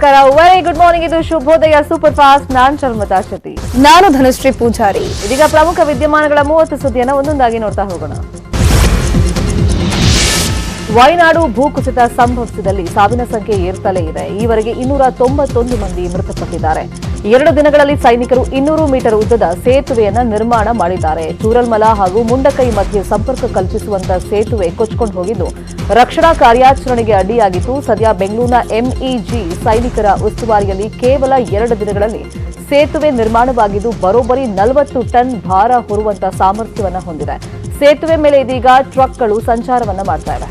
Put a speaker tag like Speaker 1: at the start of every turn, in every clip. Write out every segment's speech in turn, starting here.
Speaker 1: ನಮಸ್ಕಾರ, very good morning. ಇದು ಶುಭೋದಯ ಸೂಪರ್ ಫಾಸ್ಟ್. ನಾನ್ ಶರ್ಮತಾ ಶೆಟ್ಟಿ.
Speaker 2: ನಾನು ಧನಶ್ರೀ ಪೂಜಾರಿ.
Speaker 1: ಇದೀಗ ಪ್ರಮುಖ ವಿದ್ಯಮಾನಗಳ 30 ಸುದ್ದಿಯನ್ನು ಒಂದೊಂದಾಗಿ ನೋಡ್ತಾ ಹೋಗೋಣ. ವಯನಾಡು ಭೂಕುಸಿತ ಸಂಭವಿಸಿದಲ್ಲಿ ಸಾವಿನ ಸಂಖ್ಯೆ ಏರ್ತಲೇ ಇದೆ. ಈವರೆಗೆ 291 ಮಂದಿ ಮೃತಪಟ್ಟಿದ್ದಾರೆ. 2 ದಿನಗಳಲ್ಲಿ ಸೈನಿಕರು 200 ಮೀಟರ್ ಉದ್ದದ ಸೇತುವೆಯನ್ನ ನಿರ್ಮಾಣ ಮಾಡಿದ್ದಾರೆ. ಚೂರಲ್ಮಲ ಹಾಗೂ ಮುಂಡಕೈ ಮಧ್ಯೆ ಸಂಪರ್ಕ ಕಲ್ಪಿಸುವಂತಹ ಸೇತುವೆ ಕೊಚ್ಚಿಕೊಂಡು ಹೋಗಿದ್ದು ರಕ್ಷಣಾ ಕಾರ್ಯಾಚರಣೆಗೆ ಅಡ್ಡಿಯಾಗಿತ್ತು. ಸದ್ಯ ಬೆಂಗಳೂರಿನ ಎಂಇಜಿ ಸೈನಿಕರ ಉಸ್ತುವಾರಿಯಲ್ಲಿ ಕೇವಲ 2 ದಿನಗಳಲ್ಲಿ ಸೇತುವೆ ನಿರ್ಮಾಣವಾಗಿದ್ದು ಬರೋಬ್ಬರಿ 40 ಟನ್ ಭಾರ ಹೊರುವಂತಹ ಸಾಮರ್ಥ್ಯವನ್ನ ಹೊಂದಿದೆ. ಸೇತುವೆ ಮೇಲೆ ಇದೀಗ ಟ್ರಕ್ಗಳು ಸಂಚಾರವನ್ನ ಮಾಡ್ತಾ ಇವೆ.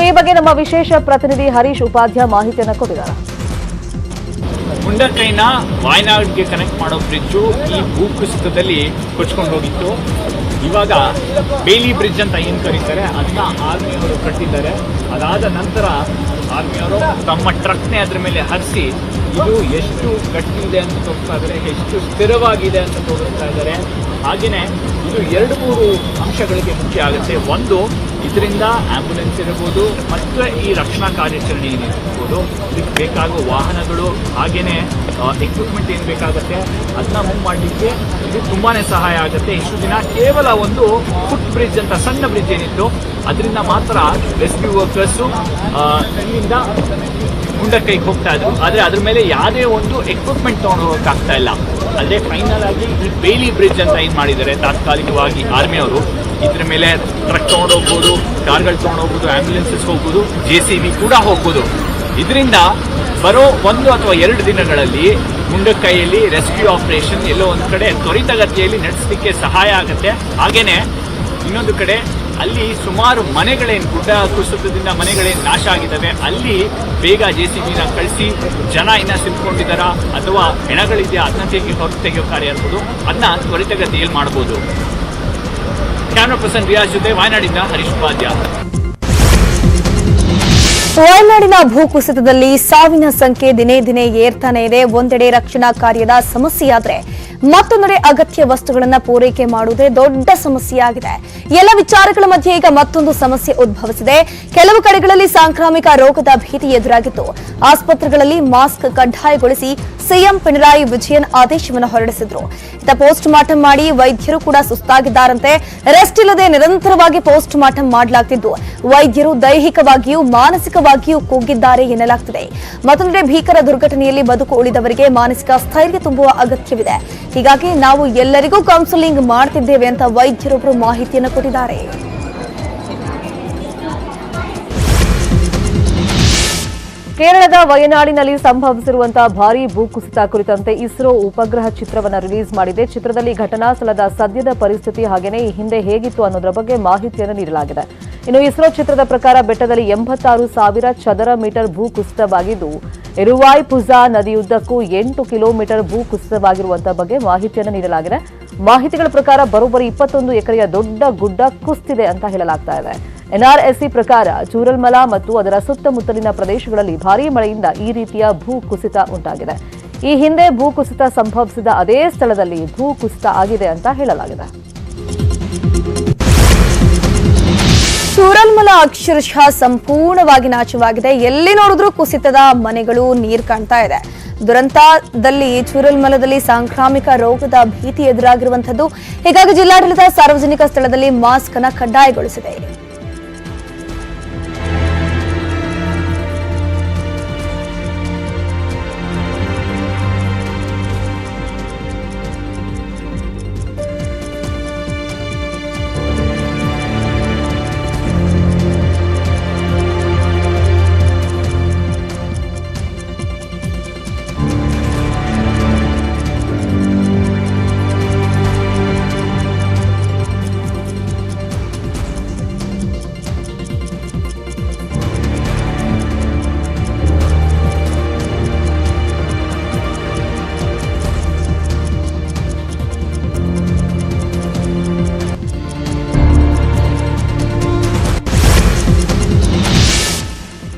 Speaker 1: ಈ ಬಗ್ಗೆ ನಮ್ಮ ವಿಶೇಷ ಪ್ರತಿನಿಧಿ ಹರೀಶ್ ಉಪಾಧ್ಯಾಯ ಮಾಹಿತಿಯನ್ನು ಕೊಟ್ಟಿದ್ದಾರೆ.
Speaker 3: ಮುಂಡಕೈನ ವಾಯನಾಡ್ಗೆ ಕನೆಕ್ಟ್ ಮಾಡೋ ಬ್ರಿಡ್ಜು ಈ ಭೂಕುಸಿತದಲ್ಲಿ ಕೊಚ್ಕೊಂಡು ಹೋಗಿತ್ತು. ಇವಾಗ ಬೇಲಿ ಬ್ರಿಡ್ಜ್ ಅಂತ ಏನು ಕರೀತಾರೆ ಅದನ್ನ ಆರ್ಮಿಯವರು ಕಟ್ಟಿದ್ದಾರೆ. ಅದಾದ ನಂತರ ಆರ್ಮಿಯವರು ತಮ್ಮ ಟ್ರಕ್ನೇ ಅದ್ರ ಮೇಲೆ ಹರಿಸಿ ಇದು ಎಷ್ಟು ಗಟ್ಟಿ ಇದೆ ಅಂತ ತೋರಿಸ್ತಾ ಇದ್ದಾರೆ, ಎಷ್ಟು ಸ್ಥಿರವಾಗಿದೆ ಅಂತ ತೋರಿಸ್ತಾ ಇದ್ದಾರೆ. ಹಾಗೆಯೇ ಇದು 2-3 ಅಂಶಗಳಿಗೆ ಮುಖ್ಯ ಆಗುತ್ತೆ. ಒಂದು, ಇದರಿಂದ ಆಂಬ್ಯುಲೆನ್ಸ್ ಇರಬಹುದು ಮತ್ತು ಈ ರಕ್ಷಣಾ ಕಾರ್ಯಾಚರಣೆ ಏನಿರ್ಬೋದು, ಇದಕ್ಕೆ ಬೇಕಾಗುವ ವಾಹನಗಳು ಹಾಗೆಯೇ ಎಕ್ವಿಪ್ಮೆಂಟ್ ಏನು ಬೇಕಾಗುತ್ತೆ ಅದನ್ನ ಮೂವ್ ಮಾಡಲಿಕ್ಕೆ ಇದು ತುಂಬಾ ಸಹಾಯ ಆಗುತ್ತೆ. ಇಷ್ಟು ದಿನ ಕೇವಲ ಒಂದು ಫುಟ್ ಬ್ರಿಡ್ಜ್ ಅಂತ ಸಣ್ಣ ಬ್ರಿಡ್ಜ್ ಏನಿತ್ತು ಅದರಿಂದ ಮಾತ್ರ ರೆಸ್ಕ್ಯೂ ವರ್ಕರ್ಸು ಇಲ್ಲಿಂದ ಮುಂಡಕೈಗೆ ಹೋಗ್ತಾ ಇದ್ರು. ಆದರೆ ಅದ್ರ ಮೇಲೆ ಯಾವುದೇ ಒಂದು ಎಕ್ವಿಪ್ಮೆಂಟ್ ತೊಗೊಂಡು ಹೋಗೋಕ್ಕಾಗ್ತಾ ಇಲ್ಲ. ಅಲ್ಲದೆ ಫೈನಲ್ ಆಗಿ ಈ ಬೇಲಿ ಬ್ರಿಡ್ಜ್ ಅಂತ ಏನು ಮಾಡಿದ್ದಾರೆ ತಾತ್ಕಾಲಿಕವಾಗಿ ಆರ್ಮಿಯವರು, ಇದ್ರ ಮೇಲೆ ಟ್ರಕ್ ತೊಗೊಂಡೋಗ್ಬೋದು, ಕಾರ್ಗಳು ತೊಗೊಂಡೋಗ್ಬೋದು, ಆಂಬ್ಯುಲೆನ್ಸಸ್ ಹೋಗ್ಬೋದು, JCB ಕೂಡ ಹೋಗ್ಬೋದು. ಇದರಿಂದ ಬರೋ 1 ಅಥವಾ 2 ದಿನಗಳಲ್ಲಿ ಮುಂಡಕೈಯಲ್ಲಿ ರೆಸ್ಕ್ಯೂ ಆಪರೇಷನ್ ಎಲ್ಲೋ ಒಂದು ಕಡೆ ತ್ವರಿತಗತಿಯಲ್ಲಿ ನಡೆಸಲಿಕ್ಕೆ ಸಹಾಯ ಆಗುತ್ತೆ. ಹಾಗೆಯೇ ಇನ್ನೊಂದು ಕಡೆ ಅಲ್ಲಿ ಸುಮಾರು ಮನೆಗಳೇನು ಗುಡ್ಡ ಕುಸಿತದಿಂದ ಮನೆಗಳೇನು ನಾಶ ಆಗಿದ್ದಾವೆ ಅಲ್ಲಿ ಬೇಗ JCBನ ಕಳಿಸಿ ಜನ ಇನ್ನು ಸಿಲ್ಕೊಂಡಿದ್ದಾರಾ ಅಥವಾ ಹೆಣಗಳಿದೆಯಾ ಅದನ್ನ ತೆಗೆಯೋ ಕಾರ್ಯ ಇರ್ಬೋದು, ಅದನ್ನ ತ್ವರಿತಗತಿಯಲ್ಲಿ ಮಾಡ್ಬೋದು. ಕ್ಯಾಮ್ರಾ ಪರ್ಸನ್ ರಿಯಾಜ್ ಜೊತೆ ವಾಯನಾಡಿಂದ ಹರೀಶ್ ಉಪಾಧ್ಯಾಯ.
Speaker 2: ವಯನಾಡಿನ ಭೂಕುಸಿತದಲ್ಲಿ ಸಾವಿನ ಸಂಖ್ಯೆ ದಿನೇ ದಿನೇ ಏರ್ತಾನೆ ಇದೆ. ಒಂದೆಡೆ ರಕ್ಷಣಾ ಕಾರ್ಯದ ಸಮಸ್ಯೆಯಾದ್ರೆ ಮತ್ತೊಂದೆಡೆ ಅಗತ್ಯ ವಸ್ತುಗಳನ್ನು ಪೂರೈಕೆ ಮಾಡುವುದೇ ದೊಡ್ಡ ಸಮಸ್ಯೆಯಾಗಿದೆ. ಎಲ್ಲ ವಿಚಾರಗಳ ಮಧ್ಯೆ ಈಗ ಮತ್ತೊಂದು ಸಮಸ್ಯೆ ಉದ್ಭವಿಸಿದೆ. ಕೆಲವು ಕಡೆಗಳಲ್ಲಿ ಸಾಂಕ್ರಾಮಿಕ ರೋಗದ ಭೀತಿ ಎದುರಾಗಿತ್ತು. ಆಸ್ಪತ್ರೆಗಳಲ್ಲಿ ಮಾಸ್ಕ್ ಕಡ್ಡಾಯಗೊಳಿಸಿ ಸಿಎಂ ಪಿಣರಾಯಿ ವಿಜಯನ್ ಆದೇಶವನ್ನು ಹೊರಡಿಸಿದ್ರು. ಪೋಸ್ಟ್ ಮಾರ್ಟಂ ಮಾಡಿ ವೈದ್ಯರು ಕೂಡ ಸುಸ್ತಾಗಿದ್ದಾರಂತೆ. ರೆಸ್ಟ್ ಇಲ್ಲದೆ ನಿರಂತರವಾಗಿ ಪೋಸ್ಟ್ ಮಾರ್ಟಂ ಮಾಡಲಾಗ್ತಿದ್ದು ವೈದ್ಯರು ದೈಹಿಕವಾಗಿಯೂ ಮಾನಸಿಕವಾಗಿಯೂ ಕುಗ್ಗಿದ್ದಾರೆ ಎನ್ನಲಾಗ್ತಿದೆ. ಮತ್ತೊಂದೆಡೆ ಭೀಕರ ದುರ್ಘಟನೆಯಲ್ಲಿ ಬದುಕು ಉಳಿದವರಿಗೆ ಮಾನಸಿಕ ಸ್ಥೈರ್ಯ ತುಂಬುವ ಅಗತ್ಯವಿದೆ. ಹೀಗಾಗಿ ನಾವು ಎಲ್ಲರಿಗೂ ಕೌನ್ಸೆಲಿಂಗ್ ಮಾಡ್ತಿದ್ದೇವೆ ಅಂತ ವೈದ್ಯರೊಬ್ಬರು ಮಾಹಿತಿಯನ್ನು ಕೊಟ್ಟಿದ್ದಾರೆ.
Speaker 1: ಕೇರಳದ ವಯನಾಡಿನಲ್ಲಿ ಸಂಭವಿಸಿರುವಂತಹ ಭಾರೀ ಭೂಕುಸಿತ ಕುರಿತಂತೆ ಇಸ್ರೋ ಉಪಗ್ರಹ ಚಿತ್ರವನ್ನು ರಿಲೀಸ್ ಮಾಡಿದೆ. ಚಿತ್ರದಲ್ಲಿ ಘಟನಾ ಸ್ಥಳದ ಸದ್ಯದ ಪರಿಸ್ಥಿತಿ ಹಾಗೆಯೇ ಈ ಹಿಂದೆ ಹೇಗಿತ್ತು ಅನ್ನೋದರ ಬಗ್ಗೆ ಮಾಹಿತಿಯನ್ನು ನೀಡಲಾಗಿದೆ. ಇನ್ನು ಇಸ್ರೋ ಚಿತ್ರದ ಪ್ರಕಾರ ಬೆಟ್ಟದಲ್ಲಿ 86,000 ಚದರ ಮೀಟರ್ ಭೂ ಕುಸಿತವಾಗಿದ್ದು ಇರುವಾಯ್ ಪುಜಾ ನದಿಯುದ್ದಕ್ಕೂ 8 ಕಿಲೋಮೀಟರ್ ಭೂ ಕುಸಿತವಾಗಿರುವಂತಹ ಬಗ್ಗೆ ಮಾಹಿತಿಯನ್ನು ನೀಡಲಾಗಿದೆ. ಮಾಹಿತಿಗಳ ಪ್ರಕಾರ ಬರೋಬ್ಬರಿ 21 ಎಕರೆಯ ದೊಡ್ಡ ಗುಡ್ಡ ಕುಸಿದಿದೆ ಅಂತ ಹೇಳಲಾಗ್ತಾ ಇದೆ. NRSC ಪ್ರಕಾರ ಚೂರಲ್ಮಲ ಮತ್ತು ಅದರ ಸುತ್ತಮುತ್ತಲಿನ ಪ್ರದೇಶಗಳಲ್ಲಿ ಭಾರೀ ಮಳೆಯಿಂದ ಈ ರೀತಿಯ ಭೂ ಕುಸಿತ ಉಂಟಾಗಿದೆ. ಈ ಹಿಂದೆ ಭೂಕುಸಿತ ಸಂಭವಿಸಿದ ಅದೇ ಸ್ಥಳದಲ್ಲಿ ಭೂಕುಸಿತ ಆಗಿದೆ ಅಂತ ಹೇಳಲಾಗಿದೆ.
Speaker 2: ಚೂರಲ್ಮಲ ಅಕ್ಷರಶಃ ಸಂಪೂರ್ಣವಾಗಿ ನಾಶವಾಗಿದೆ. ಎಲ್ಲಿ ನೋಡಿದ್ರೂ ಕುಸಿತದ ಮನೆಗಳು, ನೀರು ಕಾಣ್ತಾ ಇದೆ. ದುರಂತದಲ್ಲಿ ಚೂರಲ್ಮಲದಲ್ಲಿ ಸಾಂಕ್ರಾಮಿಕ ರೋಗದ ಭೀತಿ ಎದುರಾಗಿರುವಂತದ್ದು. ಹೀಗಾಗಿ ಜಿಲ್ಲಾಡಳಿತ ಸಾರ್ವಜನಿಕ ಸ್ಥಳದಲ್ಲಿ ಮಾಸ್ಕ್ ಅನ್ನು ಕಡ್ಡಾಯಗೊಳಿಸಿದೆ.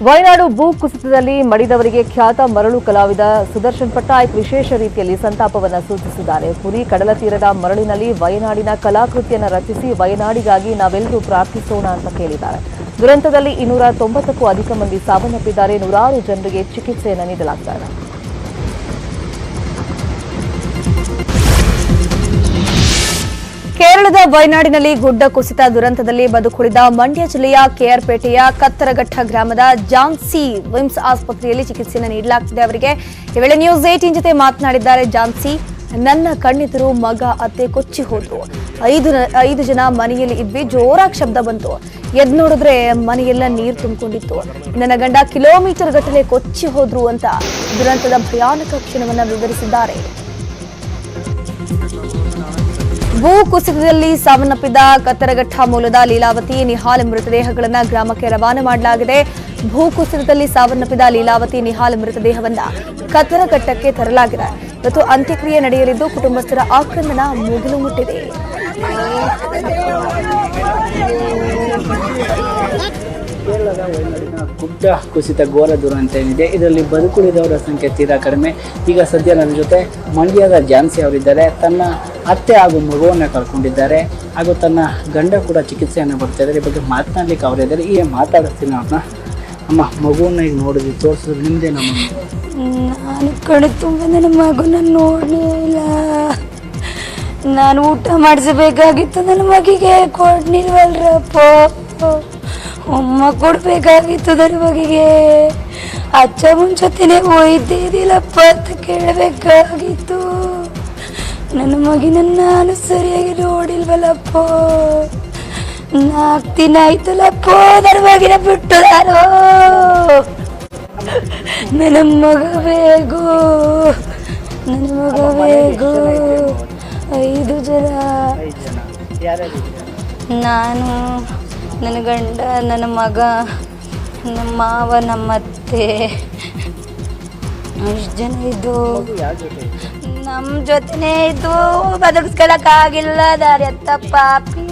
Speaker 1: ವಯನಾಡು ಭೂ ಕುಸಿತದಲ್ಲಿ ಮಡಿದವರಿಗೆ ಖ್ಯಾತ ಮರಳು ಕಲಾವಿದ ಸುದರ್ಶನ್ ಪಟ್ನಾಯಕ್ ವಿಶೇಷ ರೀತಿಯಲ್ಲಿ ಸಂತಾಪವನ್ನು ಸೂಚಿಸಿದ್ದಾರೆ. ಪುರಿ ಕಡಲ ತೀರದ ಮರಳಿನಲ್ಲಿ ವಯನಾಡಿನ ಕಲಾಕೃತಿಯನ್ನು ರಚಿಸಿ ವಯನಾಡಿಗಾಗಿ ನಾವೆಲ್ಲರೂ ಪ್ರಾರ್ಥಿಸೋಣ ಅಂತ ಕೇಳಿದ್ದಾರೆ. ದುರಂತದಲ್ಲಿ 290ಕ್ಕೂ ಅಧಿಕ ಮಂದಿ ಸಾವನ್ನಪ್ಪಿದ್ದಾರೆ. ನೂರಾರು ಜನರಿಗೆ ಚಿಕಿತ್ಸೆಯನ್ನು ನೀಡಲಾಗ್ತಾ ಇದೆ.
Speaker 2: ಕೇರಳದ ವಯನಾಡಿನಲ್ಲಿ ಗುಡ್ಡ ಕುಸಿತ ದುರಂತದಲ್ಲಿ ಬದುಕುಳಿದ ಮಂಡ್ಯ ಜಿಲ್ಲೆಯ ಕೆಆರ್ಪೇಟೆಯ ಕತ್ತರಘಟ್ಟ ಗ್ರಾಮದ ಜಾನ್ಸಿ ವಿಮ್ಸ್ ಆಸ್ಪತ್ರೆಯಲ್ಲಿ ಚಿಕಿತ್ಸೆಯನ್ನು ನೀಡಲಾಗ್ತಿದೆ. ಅವರಿಗೆ ಈ ವೇಳೆ ನ್ಯೂಸ್ 18 ಜೊತೆ ಮಾತನಾಡಿದ್ದಾರೆ ಜಾನ್ಸಿ. ನನ್ನ ಕಣ್ಣೆದುರು ಮಗ ಅತ್ತೆ ಕೊಚ್ಚಿ ಹೋದ್ರು. 5 ಜನ ಮನೆಯಲ್ಲಿ ಇದ್ವಿ. ಜೋರಾಗಿ ಶಬ್ದ ಬಂತು. ಎದ್ ನೋಡಿದ್ರೆ ಮನೆಯೆಲ್ಲ ನೀರು ತುಂಬಿಕೊಂಡಿತ್ತು. ನನ್ನ ಗಂಡ ಕಿಲೋಮೀಟರ್ ಗಟ್ಟಲೆ ಕೊಚ್ಚಿ ಹೋದ್ರು ಅಂತ ದುರಂತದ ಭಯಾನಕ ಕ್ಷಣವನ್ನ ವಿವರಿಸಿದ್ದಾರೆ. ಭೂ ಕುಸಿತದಲ್ಲಿ ಸಾವನ್ನಪ್ಪಿದ ಕತ್ತರಘಟ್ಟ ಮೂಲದ ಲೀಲಾವತಿ, ನಿಹಾಲ್ ಮೃತದೇಹಗಳನ್ನು ಗ್ರಾಮಕ್ಕೆ ರವಾನೆ ಮಾಡಲಾಗಿದೆ. ಭೂ ಕುಸಿತದಲ್ಲಿ ಸಾವನ್ನಪ್ಪಿದ ಲೀಲಾವತಿ, ನಿಹಾಲ್ ಮೃತದೇಹವನ್ನ ಕತ್ತರಘಟ್ಟಕ್ಕೆ ತರಲಾಗಿದೆ. ಇವತ್ತು ಅಂತ್ಯಕ್ರಿಯೆ ನಡೆಯಲಿದ್ದು ಕುಟುಂಬಸ್ಥರ ಆಕ್ರಂದನ ಮುಗಿಲು ಮುಟ್ಟಿದೆ.
Speaker 4: ಕೇರಳದ ವಯನಾಡಿನ ಗುಡ್ಡ ಕುಸಿತ ಘೋರ ದುರಂತ ಏನಿದೆ, ಇದರಲ್ಲಿ ಬದುಕುಳಿದವರ ಸಂಖ್ಯೆ ತೀರಾ ಕಡಿಮೆ. ಈಗ ಸದ್ಯ ನನ್ನ ಜೊತೆ ಮಂಡ್ಯದ ಜಾನ್ಸಿ ಅವರಿದ್ದಾರೆ. ತನ್ನ ಅತ್ತೆ ಹಾಗೂ ಮಗುವನ್ನು ಕಳ್ಕೊಂಡಿದ್ದಾರೆ, ಹಾಗೂ ತನ್ನ ಗಂಡ ಕೂಡ ಚಿಕಿತ್ಸೆಯನ್ನು ಬರ್ತಾ ಇದ್ದಾರೆ. ಈ ಬಗ್ಗೆ ಮಾತನಾಡ್ಲಿಕ್ಕೆ ಅವರಿದ್ದಾರೆ. ಈಗ ಮಾತಾಡಿಸ್ತೀನಿ ಅವ್ರನ್ನ. ಅಮ್ಮ, ಮಗುವನ್ನ ಈಗ ನೋಡಿದ್ವಿ, ತೋರಿಸಿದ್ರು, ನಿಮ್ದೇ ನಮ್ಮ
Speaker 5: ನಾನು ಕಡೆ ತುಂಬ ನನ್ನ ಮಗುನ ನೋಡಲಿಲ್ಲ. ನಾನು ಊಟ ಮಾಡಿಸಬೇಕಾಗಿತ್ತು, ನನ್ನ ಮಗಿಗೆ ಕೊಡ್ನಿಲ್ವಲ್ರಪ್ಪ. ಅಮ್ಮ ಕೊಡ್ಬೇಕಾಗಿತ್ತು ನನ್ನ ಮಗಿಗೆ. ಅಚ್ಚ ಮುಂಚೆನೇ ಒಯ್ದಿದ್ದಿಲ್ಲಪ್ಪ ಅಂತ ಕೇಳಬೇಕಾಗಿತ್ತು. ನನ್ನ ಮಗಿನ ನಾನು ಸರಿಯಾಗಿ ನೋಡಿಲ್ವಲ್ಲಪ್ಪ. 4 ದಿನ ಆಯ್ತಲ್ಲಪ್ಪ ನನ್ನ ಮಗಿನ ಬಿಟ್ಟು. ನನ್ನ ಮಗ ಬೇಕು, ನನ್ನ ಮಗ ಬೇಕು. 5 ಜನ. ನಾನು, ನನ್ನ ಗಂಡ, ನನ್ನ ಮಗ, ನಮ್ಮ ಮಾವ, ನಮ್ಮ ಅತ್ತೆ, ಎಷ್ಟು ಜನ ಇದ್ದು ನಮ್ಮ ಜೊತೆನೇ ಇದ್ದು. ಬದುಕಿಸ್ಕೊಳಕ್ಕಾಗಿಲ್ಲ. ದಾರಿ ಎತ್ತ ಪಾಪಿ.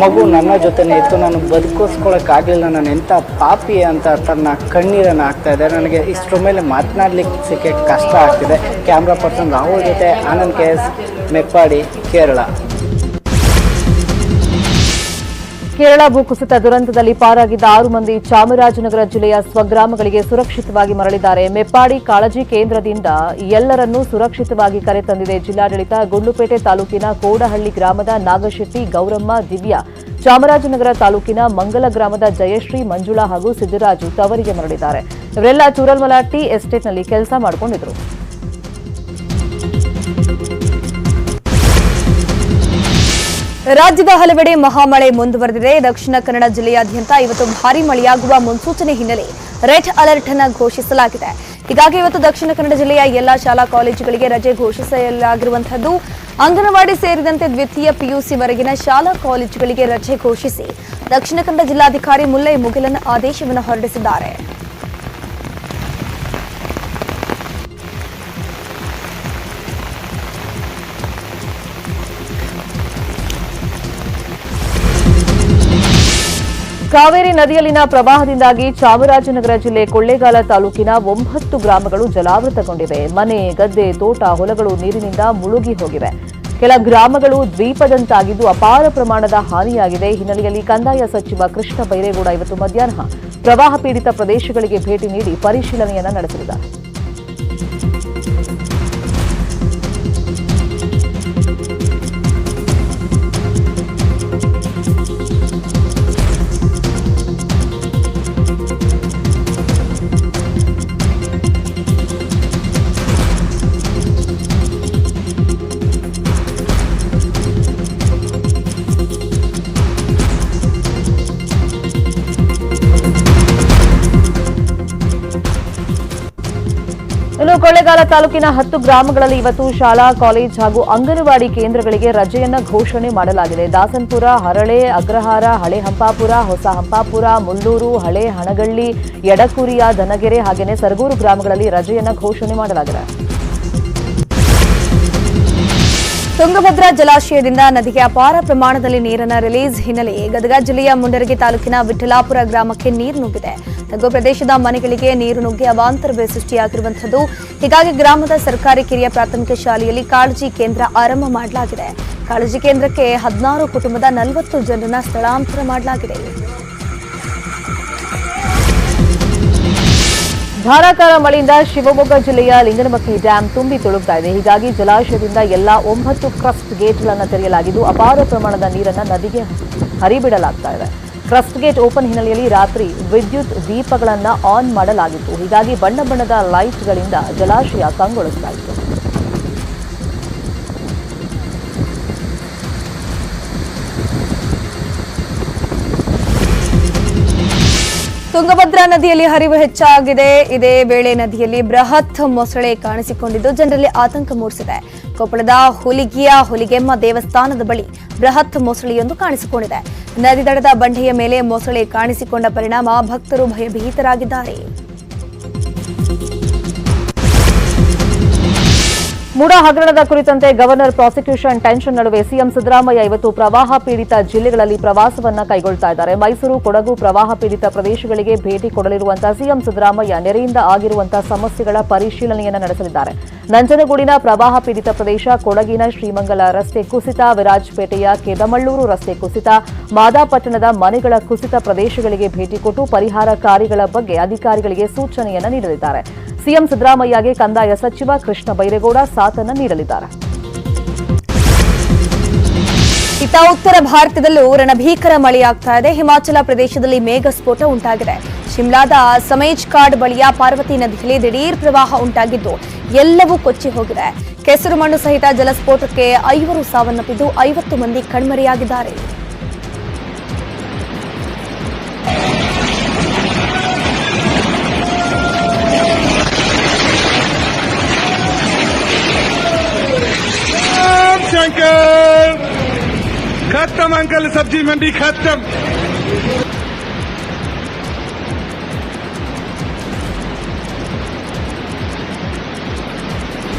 Speaker 4: ಮಗು ನನ್ನ ಜೊತೆನೇ ಇತ್ತು, ನಾನು ಬದುಕಿಸ್ಕೊಳಕ್ಕಾಗಲಿಲ್ಲ, ನಾನು ಎಂಥ ಪಾಪಿ ಅಂತ ತನ್ನ ಕಣ್ಣೀರನ್ನು ಹಾಕ್ತಾ ಇದೆ. ನನಗೆ ಇಷ್ಟರ ಮೇಲೆ ಮಾತನಾಡಲಿಕ್ಕೆ ಕಷ್ಟ ಆಗ್ತಿದೆ. ಕ್ಯಾಮ್ರಾ ಪರ್ಸನ್ ರಾಹುಲ್ ಜೊತೆ ಆನಂದ್ KS, ಮೆಪ್ಪಾಡಿ, ಕೇರಳ.
Speaker 1: ಕೇರಳ ಭೂಕುಸಿತ ದುರಂತದಲ್ಲಿ ಪಾರಾಗಿದ್ದ 6 ಮಂದಿ ಚಾಮರಾಜನಗರ ಜಿಲ್ಲೆಯ ಸ್ವಗ್ರಾಮಗಳಿಗೆ ಸುರಕ್ಷಿತವಾಗಿ ಮರಳಿದ್ದಾರೆ. ಮೆಪ್ಪಾಡಿ ಕಾಳಜಿ ಕೇಂದ್ರದಿಂದ ಎಲ್ಲರನ್ನೂ ಸುರಕ್ಷಿತವಾಗಿ ಕರೆತಂದಿದೆ ಜಿಲ್ಲಾಡಳಿತ. ಗುಂಡ್ಲುಪೇಟೆ ತಾಲೂಕಿನ ಕೋಡಹಳ್ಳಿ ಗ್ರಾಮದ ನಾಗಶೆಟ್ಟಿ, ಗೌರಮ್ಮ, ದಿವ್ಯಾ, ಚಾಮರಾಜನಗರ ತಾಲೂಕಿನ ಮಂಗಲ ಗ್ರಾಮದ ಜಯಶ್ರೀ, ಮಂಜುಳಾ ಹಾಗೂ ಸಿದ್ದರಾಜು ತವರಿಗೆ ಮರಳಿದ್ದಾರೆ. ಇವರೆಲ್ಲ ಚೂರಲ್ಮಲ ಟಿ ಎಸ್ಟೇಟ್ನಲ್ಲಿ ಕೆಲಸ ಮಾಡಿಕೊಂಡಿದ್ರು.
Speaker 2: ರಾಜ್ಯದ ಹಲವೆಡೆ ಮಹಾಮಳೆ ಮುಂದುವರೆದಿದೆ. ದಕ್ಷಿಣ ಕನ್ನಡ ಜಿಲ್ಲೆಯಾದ್ಯಂತ ಇವತ್ತು ಭಾರೀ ಮಳೆಯಾಗುವ ಮುನ್ಸೂಚನೆ ಹಿನ್ನೆಲೆ ರೆಡ್ ಅಲರ್ಟ್ ಅನ್ನು ಘೋಷಿಸಲಾಗಿದೆ. ಹೀಗಾಗಿ ಇವತ್ತು ದಕ್ಷಿಣ ಕನ್ನಡ ಜಿಲ್ಲೆಯ ಎಲ್ಲಾ ಶಾಲಾ ಕಾಲೇಜುಗಳಿಗೆ ರಜೆ ಘೋಷಿಸಲಾಗಿರುವಂತಹದ್ದು. ಅಂಗನವಾಡಿ ಸೇರಿದಂತೆ ದ್ವಿತೀಯ PUC ವರೆಗಿನ ಶಾಲಾ ಕಾಲೇಜುಗಳಿಗೆ ರಜೆ ಘೋಷಿಸಿ ದಕ್ಷಿಣ ಕನ್ನಡ ಜಿಲ್ಲಾಧಿಕಾರಿ ಮುಲ್ಲೈ ಮುಗಿಲನ್ ಆದೇಶವನ್ನು ಹೊರಡಿಸಿದ್ದಾರೆ.
Speaker 1: ಕಾವೇರಿ ನದಿಯಲ್ಲಿನ ಪ್ರವಾಹದಿಂದಾಗಿ ಚಾಮರಾಜನಗರ ಜಿಲ್ಲೆ ಕೊಳ್ಳೇಗಾಲ ತಾಲೂಕಿನ 9 ಗ್ರಾಮಗಳು ಜಲಾವೃತಗೊಂಡಿವೆ. ಮನೆ, ಗದ್ದೆ, ತೋಟ, ಹೊಲಗಳು ನೀರಿನಿಂದ ಮುಳುಗಿ ಹೋಗಿವೆ. ಕೆಲ ಗ್ರಾಮಗಳು ದ್ವೀಪದಂತಾಗಿದ್ದು ಅಪಾರ ಪ್ರಮಾಣದ ಹಾನಿಯಾಗಿದೆ. ಹಿನ್ನೆಲೆಯಲ್ಲಿ ಕಂದಾಯ ಸಚಿವ ಕೃಷ್ಣ ಬೈರೇಗೌಡ ಇವತ್ತು ಮಧ್ಯಾಹ್ನ ಪ್ರವಾಹ ಪೀಡಿತ ಪ್ರದೇಶಗಳಿಗೆ ಭೇಟಿ ನೀಡಿ ಪರಿಶೀಲನೆಯನ್ನು ನಡೆಸಲಿದ್ದಾರೆ. ಇನ್ನು ಕೊಳ್ಳೇಗಾಲ ತಾಲೂಕಿನ 10 ಗ್ರಾಮಗಳಲ್ಲಿ ಇವತ್ತು ಶಾಲಾ, ಕಾಲೇಜ್ ಹಾಗೂ ಅಂಗನವಾಡಿ ಕೇಂದ್ರಗಳಿಗೆ ರಜೆಯನ್ನ ಘೋಷಣೆ ಮಾಡಲಾಗಿದೆ. ದಾಸನ್ಪುರ, ಹರಳೆ, ಅಗ್ರಹಾರ, ಹಳೆ ಹಂಪಾಪುರ, ಹೊಸ ಹಂಪಾಪುರ, ಮುಲ್ಲೂರು, ಹಳೆ ಹಣಗಳ್ಳಿ, ಯಡಕುರಿಯ, ದನಗೆರೆ ಹಾಗೆಯೇ ಸರಗೂರು ಗ್ರಾಮಗಳಲ್ಲಿ ರಜೆಯನ್ನ ಘೋಷಣೆ ಮಾಡಲಾಗಿದೆ.
Speaker 2: ತುಂಗಭದ್ರಾ ಜಲಾಶಯದಿಂದ ನದಿಗೆ ಅಪಾರ ಪ್ರಮಾಣದಲ್ಲಿ ನೀರನ್ನು ರಿಲೀಸ್ ಹಿನ್ನೆಲೆ ಗದಗ ಜಿಲ್ಲೆಯ ಮುಂಡರಗಿ ತಾಲೂಕಿನ ವಿಠಲಾಪುರ ಗ್ರಾಮಕ್ಕೆ ನೀರು ನುಗ್ಗಿದೆ. ತಗ್ಗು ಪ್ರದೇಶದ ಮನೆಗಳಿಗೆ ನೀರು ನುಗ್ಗಿ ಅವಾಂತರವೇ ಸೃಷ್ಟಿಯಾಗಿರುವಂತದ್ದು. ಹೀಗಾಗಿ ಗ್ರಾಮದ ಸರ್ಕಾರಿ ಕಿರಿಯ ಪ್ರಾಥಮಿಕ ಶಾಲೆಯಲ್ಲಿ ಕಾಳಜಿ ಕೇಂದ್ರ ಆರಂಭ ಮಾಡಲಾಗಿದೆ. ಕಾಳಜಿ ಕೇಂದ್ರಕ್ಕೆ 16 ಕುಟುಂಬದ 40 ಜನರನ್ನ ಸ್ಥಳಾಂತರ ಮಾಡಲಾಗಿದೆ.
Speaker 1: ಧಾರಾಕಾರ ಮಳೆಯಿಂದ ಶಿವಮೊಗ್ಗ ಜಿಲ್ಲೆಯ ಲಿಂಗನಮಕ್ಕಿ ಡ್ಯಾಂ ತುಂಬಿ ತುಳುಕ್ತಾ ಇದೆ. ಹೀಗಾಗಿ ಜಲಾಶಯದಿಂದ ಎಲ್ಲಾ 9 ಕ್ರಸ್ಟ್ ಗೇಟ್ಗಳನ್ನು ತೆರೆಯಲಾಗಿದ್ದು ಅಪಾರ ಪ್ರಮಾಣದ ನೀರನ್ನು ನದಿಗೆ ಹರಿಬಿಡಲಾಗ್ತಾ ಇದೆ. ಕ್ರಸ್ಟ್ ಗೇಟ್ ಓಪನ್ ಹಿನ್ನೆಲೆಯಲ್ಲಿ ರಾತ್ರಿ ವಿದ್ಯುತ್ ದೀಪಗಳನ್ನು ಆನ್ ಮಾಡಲಾಗಿತ್ತು. ಹೀಗಾಗಿ ಬಣ್ಣ ಬಣ್ಣದ ಲೈಟ್ಗಳಿಂದ ಜಲಾಶಯ ಕಂಗೊಳಿಸ್ತಾ ಇತ್ತು.
Speaker 2: ತುಂಗಭದ್ರಾ ನದಿಯಲ್ಲಿ ಹರಿವು ಹೆಚ್ಚಾಗಿದೆ. ಇದೇ ವೇಳೆ ನದಿಯಲ್ಲಿ ಬೃಹತ್ ಮೊಸಳೆ ಕಾಣಿಸಿಕೊಂಡಿದ್ದು ಜನರಲ್ಲಿ ಆತಂಕ ಮೂಡಿಸಿದೆ. ಕೊಪ್ಪಳದ ಹುಲಿಗೆಮ್ಮ ದೇವಸ್ಥಾನದ ಬಳಿ ಬೃಹತ್ ಮೊಸಳೆಯೊಂದು ಕಾಣಿಸಿಕೊಂಡಿದೆ. ನದಿ ದಡದ ಬಂಡೆಯ ಮೇಲೆ ಮೊಸಳೆ ಕಾಣಿಸಿಕೊಂಡ ಪರಿಣಾಮ ಭಕ್ತರು ಭಯಭೀತರಾಗಿದ್ದಾರೆ.
Speaker 1: ಮೂಡಾ ಹಗರಣದ ಕುರಿತಂತೆ ಗವರ್ನರ್ ಪ್ರಾಸಿಕ್ಯೂಷನ್ ಟೆನ್ಷನ್ ನಡುವೆ ಸಿಎಂ ಸಿದ್ದರಾಮಯ್ಯ ಇವತ್ತು ಪ್ರವಾಹ ಪೀಡಿತ ಜಿಲ್ಲೆಗಳಲ್ಲಿ ಪ್ರವಾಸವನ್ನ ಕೈಗೊಳ್ತಾ ಇದ್ದಾರೆ. ಮೈಸೂರು, ಕೊಡಗು ಪ್ರವಾಹ ಪೀಡಿತ ಪ್ರದೇಶಗಳಿಗೆ ಭೇಟಿ ಕೊಡಲಿರುವಂತಹ ಸಿಎಂ ಸಿದ್ದರಾಮಯ್ಯ ನೆರೆಯಿಂದ ಆಗಿರುವಂತಹ ಸಮಸ್ಯೆಗಳ ಪರಿಶೀಲನೆಯನ್ನು ನಡೆಸಲಿದ್ದಾರೆ. ನಂಜನಗೂಡಿನ ಪ್ರವಾಹ ಪೀಡಿತ ಪ್ರದೇಶ, ಕೊಡಗಿನ ಶ್ರೀಮಂಗಲ ರಸ್ತೆ ಕುಸಿತ, ವಿರಾಜಪೇಟೆಯ ಕೆದಮಳ್ಳೂರು ರಸ್ತೆ ಕುಸಿತ, ಮಾದಾಪಟ್ಟಣದ ಮನೆಗಳ ಕುಸಿತ ಪ್ರದೇಶಗಳಿಗೆ ಭೇಟಿ ಕೊಟ್ಟು ಪರಿಹಾರ ಕಾರ್ಯಗಳ ಬಗ್ಗೆ ಅಧಿಕಾರಿಗಳಿಗೆ ಸೂಚನೆಯನ್ನು ನೀಡಲಿದ್ದಾರೆ. ಸಿಎಂ ಸಿದ್ದರಾಮಯ್ಯಗೆ ಕಂದಾಯ ಸಚಿವ ಕೃಷ್ಣ ಬೈರೇಗೌಡ ಸಾಥನ್ನು ನೀಡಲಿದ್ದಾರೆ.
Speaker 2: ಇತ್ತ ಉತ್ತರ ಭಾರತದಲ್ಲೂ ರಣಭೀಕರ ಮಳೆಯಾಗ್ತಾ ಇದೆ. ಹಿಮಾಚಲ ಪ್ರದೇಶದಲ್ಲಿ ಮೇಘಸ್ಫೋಟ ಉಂಟಾಗಿದೆ. ಶಿಮ್ಲಾದ ಸಮೇಜ್ ಕಾರ್ಡ್ ಬಳಿಯ ಪಾರ್ವತಿ ನದಿಯಲ್ಲಿ ದಿಢೀರ್ ಪ್ರವಾಹ ಉಂಟಾಗಿದ್ದು ಎಲ್ಲವೂ ಕೊಚ್ಚಿ ಹೋಗಿದೆ. ಕೆಸರು ಮಣ್ಣು ಸಹಿತ ಜಲಸ್ಫೋಟಕ್ಕೆ 5 ಸಾವನ್ನಪ್ಪಿದ್ದು 50 ಮಂದಿ ಕಣ್ಮರೆಯಾಗಿದ್ದಾರೆ.
Speaker 6: शंकर खत्म अंकल, सब्जी मंडी खत्म।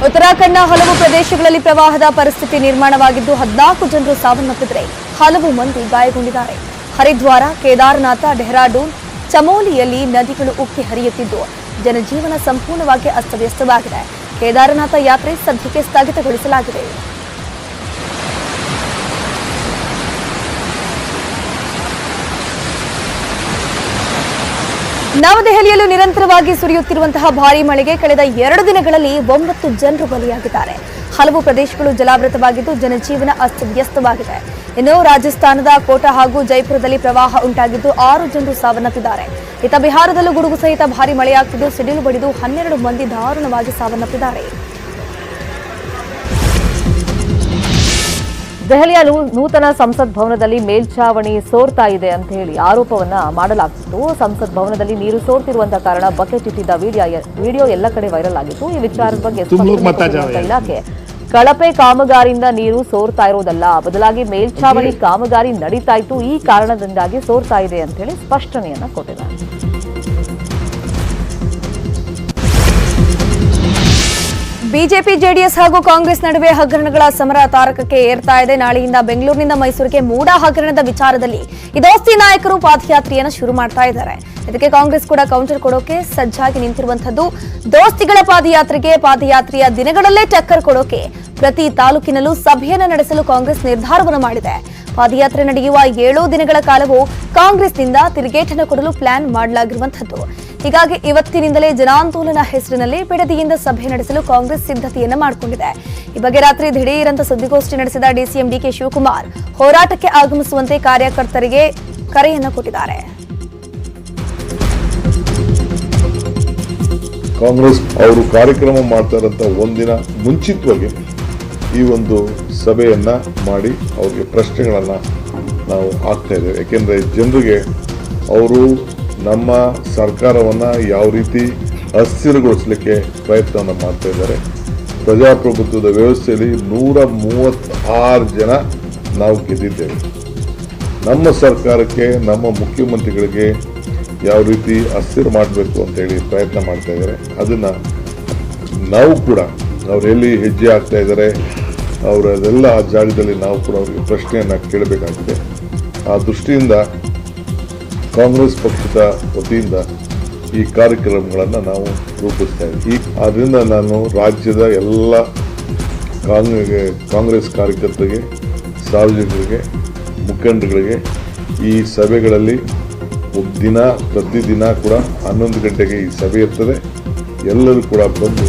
Speaker 2: ಉತ್ತರಾಖಂಡ್ನ ಹಲವು ಪ್ರದೇಶಗಳಲ್ಲಿ ಪ್ರವಾಹದ ಪರಿಸ್ಥಿತಿ ನಿರ್ಮಾಣವಾಗಿದ್ದು 14 ಜನರು ಸಾವನ್ನಪ್ಪಿದರೆ ಹಲವು ಮಂದಿ ಗಾಯಗೊಂಡಿದ್ದಾರೆ. ಹರಿದ್ವಾರ, ಕೇದಾರನಾಥ, ಡೆಹ್ರಾಡೂನ್, ಚಮೋಲಿಯಲ್ಲಿ ನದಿಗಳು ಉಕ್ಕಿ ಹರಿಯುತ್ತಿದ್ದು ಜನಜೀವನ ಸಂಪೂರ್ಣವಾಗಿ ಅಸ್ತವ್ಯಸ್ತವಾಗಿದೆ. ಕೇದಾರನಾಥ ಯಾತ್ರೆ ಸದ್ಯಕ್ಕೆ ಸ್ಥಗಿತಗೊಳಿಸಲಾಗಿದೆ. ನವದೆಹಲಿಯಲ್ಲೂ ನಿರಂತರವಾಗಿ ಸುರಿಯುತ್ತಿರುವಂತಹ ಭಾರೀ ಮಳೆಗೆ ಕಳೆದ 2 ದಿನಗಳಲ್ಲಿ 9 ಜನರು ಬಲಿಯಾಗಿದ್ದಾರೆ. ಹಲವು ಪ್ರದೇಶಗಳು ಜಲಾವೃತವಾಗಿದ್ದು ಜನಜೀವನ ಅಸ್ತವ್ಯಸ್ತವಾಗಿದೆ. ಇನ್ನು ರಾಜಸ್ಥಾನದ ಕೋಟಾ ಹಾಗೂ ಜೈಪುರದಲ್ಲಿ ಪ್ರವಾಹ ಉಂಟಾಗಿದ್ದು 6 ಜನರು ಸಾವನ್ನಪ್ಪಿದ್ದಾರೆ. ಇತ್ತ ಬಿಹಾರದಲ್ಲೂ ಗುಡುಗು ಸಹಿತ ಭಾರೀ ಮಳೆಯಾಗ್ತಿದ್ದು ಸಿಡಿಲು ಬಡಿದು 12 ಮಂದಿ ದಾರುಣವಾಗಿ ಸಾವನ್ನಪ್ಪಿದ್ದಾರೆ.
Speaker 1: ದೆಹಲಿಯ ನೂತನ ಸಂಸತ್ ಭವನದಲ್ಲಿ ಮೇಲ್ಛಾವಣಿ ಸೋರ್ತಾ ಇದೆ ಅಂತ ಹೇಳಿ ಆರೋಪವನ್ನ ಮಾಡಲಾಗ್ತಿತ್ತು. ಸಂಸತ್ ಭವನದಲ್ಲಿ ನೀರು ಸೋರ್ತಿರುವಂತಹ ಕಾರಣ ಬಕೆಟ್ ಇಟ್ಟಿದ್ದ ವಿಡಿಯೋ ಎಲ್ಲ ಕಡೆ ವೈರಲ್ ಆಗಿತ್ತು. ಈ ವಿಚಾರದ ಬಗ್ಗೆ ಇಲಾಖೆ ಕಳಪೆ ಕಾಮಗಾರಿಯಿಂದ ನೀರು ಸೋರ್ತಾ ಇರೋದಲ್ಲ, ಬದಲಾಗಿ ಮೇಲ್ಛಾವಣಿ ಕಾಮಗಾರಿ ನಡೀತಾ ಇತ್ತು, ಈ ಕಾರಣದಿಂದಾಗಿ ಸೋರ್ತಾ ಇದೆ ಅಂತ ಹೇಳಿ ಸ್ಪಷ್ಟನೆಯನ್ನ ಕೊಟ್ಟಿದ್ದಾರೆ.
Speaker 2: ಬಿಜೆಪಿ, ಜೆಡಿಎಸ್ ಹಾಗೂ ಕಾಂಗ್ರೆಸ್ ನಡುವೆ ಹಗರಣಗಳ ಸಮರ ತಾರಕಕ್ಕೆ ಏರ್ತಾ ಇದೆ. ನಾಳೆಯಿಂದ ಬೆಂಗಳೂರಿನಿಂದ ಮೈಸೂರಿಗೆ ಮೂಡಾ ಹಗರಣದ ವಿಚಾರದಲ್ಲಿ ದೋಸ್ತಿ ನಾಯಕರು ಪಾದಯಾತ್ರೆಯನ್ನು ಶುರು ಮಾಡ್ತಾ ಇದ್ದಾರೆ. ಇದಕ್ಕೆ ಕಾಂಗ್ರೆಸ್ ಕೂಡ ಕೌಂಟರ್ ಕೊಡೋಕೆ ಸಜ್ಜಾಗಿ ನಿಂತಿರುವಂತದ್ದು. ದೋಸ್ತಿಗಳ ಪಾದಯಾತ್ರೆಯ ದಿನಗಳಲ್ಲೇ ಟಕ್ಕರ್ ಕೊಡೋಕೆ ಪ್ರತಿ ತಾಲೂಕಿನಲ್ಲೂ ಸಭೆಯನ್ನು ನಡೆಸಲು ಕಾಂಗ್ರೆಸ್ ನಿರ್ಧಾರವನ್ನು ಮಾಡಿದೆ. ಪಾದಯಾತ್ರೆ ನಡೆಯುವ 7 ದಿನಗಳ ಕಾಲವೂ ಕಾಂಗ್ರೆಸ್ನಿಂದ ತಿರುಗೇಟನ್ನು ಕೊಡಲು ಪ್ಲಾನ್ ಮಾಡಲಾಗಿರುವಂತದ್ದು. ಹೀಗಾಗಿ ಇವತ್ತಿನಿಂದಲೇ ಜನಾಂದೋಲನ ಹೆಸರಿನಲ್ಲಿ ಬಿಡದಿಯಿಂದ ಸಭೆ ನಡೆಸಲು ಕಾಂಗ್ರೆಸ್ ಸಿದ್ಧತೆಯನ್ನ ಮಾಡಿಕೊಂಡಿದೆ. ಈ ಬಗ್ಗೆ ರಾತ್ರಿ ದಿಢೀರಂತ ಸುದ್ದಿಗೋಷ್ಠಿ ನಡೆಸಿದ ಡಿಸಿಎಂ ಡಿಕೆ ಶಿವಕುಮಾರ್ ಹೋರಾಟಕ್ಕೆ ಆಗಮಿಸುವಂತೆ ಕಾರ್ಯಕರ್ತರಿಗೆ ಕರೆಯನ್ನ ಕೊಟ್ಟಿದ್ದಾರೆ.
Speaker 7: ಕಾಂಗ್ರೆಸ್ ಅವರು ಕಾರ್ಯಕ್ರಮ ಮಾಡ್ತಾ ಇರೋಂಥ ಒಂದಿನ ಮುಂಚಿತವಾಗಿ ಈ ಒಂದು ಸಭೆಯನ್ನ ಮಾಡಿ ಅವ್ರಿಗೆ ಪ್ರಶ್ನೆಗಳನ್ನ ನಾವು ಹಾಕ್ತಾ ಇದ್ದೇವೆ. ಯಾಕೆಂದ್ರೆ ಜನರಿಗೆ ಅವರು ನಮ್ಮ ಸರ್ಕಾರವನ್ನ ಯಾವ ರೀತಿ ಅಸ್ಥಿರಗೊಳಿಸಲಿಕ್ಕೆ ಪ್ರಯತ್ನವನ್ನು ಮಾಡ್ತಾ ಇದ್ದಾರೆ. ಪ್ರಜಾಪ್ರಭುತ್ವದ ವ್ಯವಸ್ಥೆಯಲ್ಲಿ 136 ಜನ ನಾವು ಗೆದ್ದಿದ್ದೇವೆ. ನಮ್ಮ ಸರ್ಕಾರಕ್ಕೆ, ನಮ್ಮ ಮುಖ್ಯಮಂತ್ರಿಗಳಿಗೆ ಯಾವ ರೀತಿ ಅಸ್ಥಿರ ಮಾಡಬೇಕು ಅಂತೇಳಿ ಪ್ರಯತ್ನ ಮಾಡ್ತಾ ಇದ್ದಾರೆ. ಅದನ್ನ ನಾವು ಕೂಡ ಅವರೆಲ್ಲಿ ಹೆಜ್ಜೆ ಆಗ್ತಾ ಇದ್ದಾರೆ ಅವರೆಲ್ಲ ಆ ಜಾಗದಲ್ಲಿ ನಾವು ಕೂಡ ಅವರಿಗೆ ಪ್ರಶ್ನೆಯನ್ನ ಕೇಳಬೇಕಾಗಿದೆ. ಆ ದೃಷ್ಟಿಯಿಂದ ಕಾಂಗ್ರೆಸ್ ಪಕ್ಷದ ವತಿಯಿಂದ ಈ ಕಾರ್ಯಕ್ರಮಗಳನ್ನು ನಾವು ರೂಪಿಸ್ತಾ ಇದ್ದೀವಿ. ಆದ್ದರಿಂದ ನಾನು ರಾಜ್ಯದ ಎಲ್ಲ ಕಾಂಗ್ರೆಸ್ ಕಾರ್ಯಕರ್ತರಿಗೆ, ಸಾರ್ವಜನಿಕರಿಗೆ, ಮುಖಂಡರಿಗೆ ಈ ಸಭೆಗಳಲ್ಲಿ ಪ್ರತಿದಿನ ಕೂಡ 11 ಗಂಟೆಗೆ ಈ ಸಭೆ ಇರ್ತದೆ. ಎಲ್ಲರೂ ಕೂಡ ಬಂದು.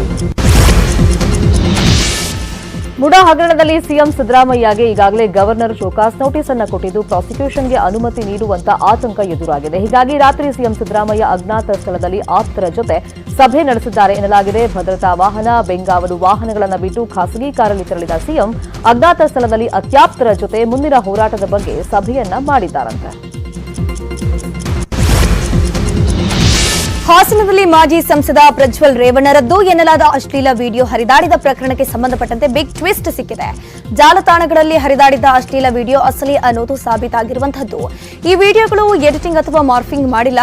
Speaker 1: ಮುಡಾ ಹಗರಣದಲ್ಲಿ ಸಿಎಂ ಸಿದ್ದರಾಮಯ್ಯಗೆ ಈಗಾಗಲೇ ಗವರ್ನರ್ ಶೋಕಾಸ್ ನೋಟಿಸ್ ಅನ್ನು ಕೊಟ್ಟಿದ್ದು ಪ್ರಾಸಿಕ್ಯೂಷನ್ಗೆ ಅನುಮತಿ ನೀಡುವಂತ ಆತಂಕ ಎದುರಾಗಿದೆ. ಹೀಗಾಗಿ ರಾತ್ರಿ ಸಿಎಂ ಸಿದ್ದರಾಮಯ್ಯ ಅಜ್ಞಾತ ಸ್ಥಳದಲ್ಲಿ ಆಪ್ತರ ಜೊತೆ ಸಭೆ ನಡೆಸಿದ್ದಾರೆ ಎನ್ನಲಾಗಿದೆ. ಭದ್ರತಾ ವಾಹನ, ಬೆಂಗಾವಲು ವಾಹನಗಳನ್ನು ಬಿಟ್ಟು ಖಾಸಗಿ ಕಾರಲ್ಲಿ ತೆರಳಿದ ಸಿಎಂ ಅಜ್ಞಾತ ಸ್ಥಳದಲ್ಲಿ ಅತ್ಯಾಪ್ತರ ಜೊತೆ ಮುಂದಿನ ಹೋರಾಟದ ಬಗ್ಗೆ ಸಭೆಯನ್ನ ಮಾಡಿದ್ದಾರಂತೆ.
Speaker 2: ಹಾಸನದಲ್ಲಿ ಮಾಜಿ ಸಂಸದ ಪ್ರಜ್ವಲ್ ರೇವಣ್ಣರದ್ದು ಎನ್ನಲಾದ ಅಶ್ಲೀಲ ವಿಡಿಯೋ ಹರಿದಾಡಿದ ಪ್ರಕರಣಕ್ಕೆ ಸಂಬಂಧಪಟ್ಟಂತೆ ಬಿಗ್ ಟ್ವಿಸ್ಟ್ ಸಿಕ್ಕಿದೆ. ಜಾಲತಾಣಗಳಲ್ಲಿ ಹರಿದಾಡಿದ ಅಶ್ಲೀಲ ವಿಡಿಯೋ ಅಸಲಿ ಅನ್ನೋದು ಸಾಬೀತಾಗಿರುವಂತಹದ್ದು. ಈ ವಿಡಿಯೋಗಳು ಎಡಿಟಿಂಗ್ ಅಥವಾ ಮಾರ್ಫಿಂಗ್ ಮಾಡಿಲ್ಲ.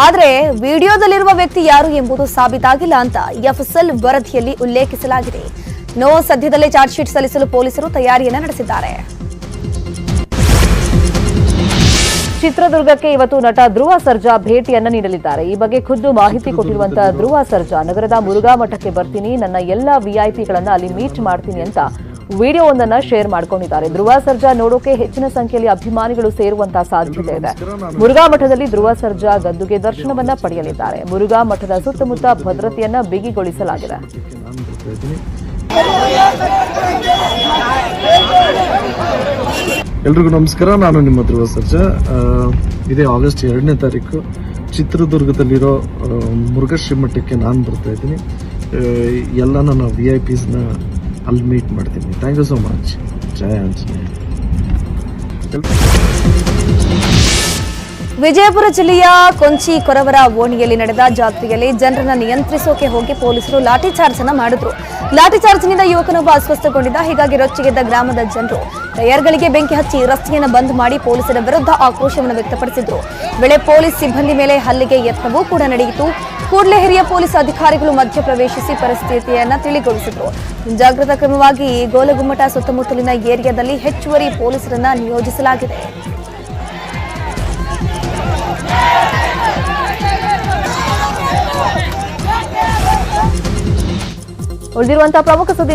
Speaker 2: ಆದರೆ ವಿಡಿಯೋದಲ್ಲಿರುವ ವ್ಯಕ್ತಿ ಯಾರು ಎಂಬುದು ಸಾಬೀತಾಗಿಲ್ಲ ಅಂತ ಎಫ್ಎಸ್ಎಲ್ ವರದಿಯಲ್ಲಿ ಉಲ್ಲೇಖಿಸಲಾಗಿದೆ. ಸದ್ಯದಲ್ಲೇ ಚಾರ್ಜ್ ಶೀಟ್ ಸಲ್ಲಿಸಲು ಪೊಲೀಸರು ತಯಾರಿಯನ್ನ ನಡೆಸಿದ್ದಾರೆ.
Speaker 1: ಚಿತ್ರದುರ್ಗಕ್ಕೆ ಇವತ್ತು ನಟ ಧ್ರುವ ಸರ್ಜಾ ಭೇಟಿಯನ್ನ ನೀಡಲಿದ್ದಾರೆ. ಈ ಬಗ್ಗೆ ಖುದ್ದು ಮಾಹಿತಿ ಕೊಟ್ಟಿರುವಂತಹ ಧ್ರುವ ಸರ್ಜಾ, ನಗರದ ಮುರುಘಾ ಮಠಕ್ಕೆ ಬರ್ತೀನಿ, ನನ್ನ ಎಲ್ಲ ವಿಐಪಿಗಳನ್ನ ಅಲ್ಲಿ ಮೀಟ್ ಮಾಡ್ತೀನಿ ಅಂತ ವಿಡಿಯೋವೊಂದನ್ನ ಶೇರ್ ಮಾಡ್ಕೊಂಡಿದ್ದಾರೆ. ಧ್ರುವ ಸರ್ಜಾ ನೋಡೋಕೆ ಹೆಚ್ಚಿನ ಸಂಖ್ಯೆಯಲ್ಲಿ ಅಭಿಮಾನಿಗಳು ಸೇರುವಂತಹ ಸಾಧ್ಯತೆ ಇದೆ. ಮುರುಘಾ ಮಠದಲ್ಲಿ ಧ್ರುವ ಸರ್ಜಾ ಗದ್ದುಗೆ ದರ್ಶನವನ್ನ ಪಡೆಯಲಿದ್ದಾರೆ. ಮುರುಘಾ ಮಠದ ಸುತ್ತಮುತ್ತ ಭದ್ರತೆಯನ್ನ ಬಿಗಿಗೊಳಿಸಲಾಗಿದೆ.
Speaker 8: ಎಲ್ರಿಗೂ ನಮಸ್ಕಾರ. ನಾನು ನಿಮ್ಮ ಧ್ರುವ ಸರ್ಜಾ. ಇದೇ ಆಗಸ್ಟ್ 2ನೇ ತಾರೀಕು ಚಿತ್ರದುರ್ಗದಲ್ಲಿರೋ ಮುರುಘಾಶ್ರೀ ಮಠಕ್ಕೆ ನಾನು ಬರ್ತಾ ಇದ್ದೀನಿ. ಎಲ್ಲ ನನ್ನ VIPsನ ಅಲ್ಲಿ ಮೀಟ್ ಮಾಡ್ತೀನಿ. Thank you so much. Jaya Anjaneya.
Speaker 2: Vijayapura ಜಿಲ್ಲೆಯ ಕೊಂಚಿ ಕೊರವರ ಓಣಿಯಲ್ಲಿ ನಡೆದ ಜಾತ್ರೆಯಲ್ಲಿ ಜನರನ್ನ ನಿಯಂತ್ರಿಸೋಕೆ ಹೋಗಿ ಪೊಲೀಸರು ಲಾಠಿ ಚಾರ್ಜ್ ಅನ್ನ ಮಾಡಿದ್ರು. ಲಾಠಿ ಚಾರ್ಜ್ನಿಂದ ಯುವಕನೊಬ್ಬ ಅಸ್ವಸ್ಥಗೊಂಡಿದ್ದ. ಹೀಗಾಗಿ ರೊಚ್ಚಿಗೆದ್ದ ಗ್ರಾಮದ ಜನರು ಟೈರ್ಗಳಿಗೆ ಬೆಂಕಿ ಹಚ್ಚಿ ರಸ್ತೆಯನ್ನು ಬಂದ್ ಮಾಡಿ ಪೊಲೀಸರ ವಿರುದ್ಧ ಆಕ್ರೋಶವನ್ನು ವ್ಯಕ್ತಪಡಿಸಿದ್ರು. ವೇಳೆ ಪೊಲೀಸ್ ಸಿಬ್ಬಂದಿ ಮೇಲೆ ಹಲ್ಲೆಗೆ ಯತ್ನವೂ ಕೂಡ ನಡೆಯಿತು. ಕೂಡಲೇ ಹಿರಿಯ ಪೊಲೀಸ್ ಅಧಿಕಾರಿಗಳು ಮಧ್ಯಪ್ರವೇಶಿಸಿ ಪರಿಸ್ಥಿತಿಯನ್ನ ತಿಳಿಗೊಳಿಸಿದ್ರು. ಮುಂಜಾಗ್ರತಾ ಕ್ರಮವಾಗಿ ಗೋಲಗುಮ್ಮಟ ಸುತ್ತಮುತ್ತಲಿನ ಏರಿಯಾದಲ್ಲಿ ಹೆಚ್ಚುವರಿ ಪೊಲೀಸರನ್ನ ನಿಯೋಜಿಸಲಾಗಿದೆ.
Speaker 1: ಉಳಿದಿರುವಂತಹ ಪ್ರಮುಖ ಸುದ್ದಿ